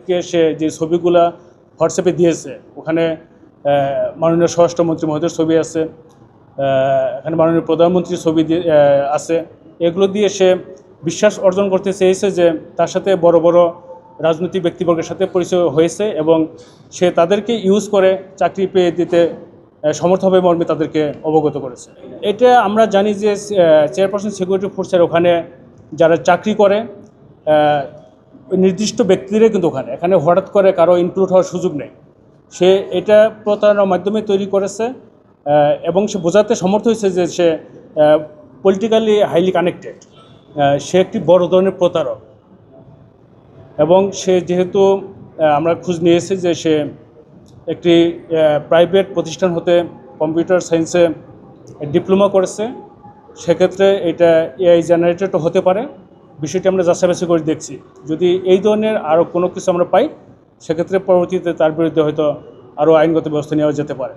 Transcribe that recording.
তারিখে সে যে ছবিগুলা হোয়াটসঅ্যাপে দিয়েছে, ওখানে মাননীয় স্বরাষ্ট্রমন্ত্রী মহোদয়ের ছবি আছে, এখানে মাননীয় প্রধানমন্ত্রীর ছবি আছে। এগুলো দিয়ে সে বিশ্বাস অর্জন করতে চেয়েছে যে তার সাথে বড় বড় রাজনৈতিক ব্যক্তিবর্গের সাথে পরিচয় হয়েছে এবং সে তাদেরকে ইউজ করে চাকরি পেয়ে দিতে সমর্থ হবে মর্মে তাদেরকে অবগত করেছে। এটা আমরা জানি যে চেয়ারপারসন সিকিউরিটি ফোর্সের ওখানে যারা চাকরি করে নির্দিষ্ট ব্যক্তিদের কিন্তু এখানে হঠাৎ করে কারো ইনক্লুড হওয়ার সুযোগ নেই। সে এটা প্রতারণার মাধ্যমে তৈরি করেছে এবং সে বোঝাতে সমর্থ হয়েছে যে সে পলিটিক্যালি হাইলি কানেক্টেড, সে একটি বড় ধরনের প্রতারক। এবং সে যেহেতু আমরা খোঁজ নিয়েছি যে সে একটি প্রাইভেট প্রতিষ্ঠান হতে কম্পিউটার সায়েন্সে ডিপ্লোমা করেছে, সেক্ষেত্রে এটা এআই জেনারেটেডও হতে পারে। বিষয়টি আমরা যাচাই করে দেখছি। যদি এই ধরনের আরও কোনো কিছু আমরা পাই, সেক্ষেত্রে পরবর্তীতে তার বিরুদ্ধে হয়তো আরও আইনগত ব্যবস্থা নেওয়া যেতে পারে।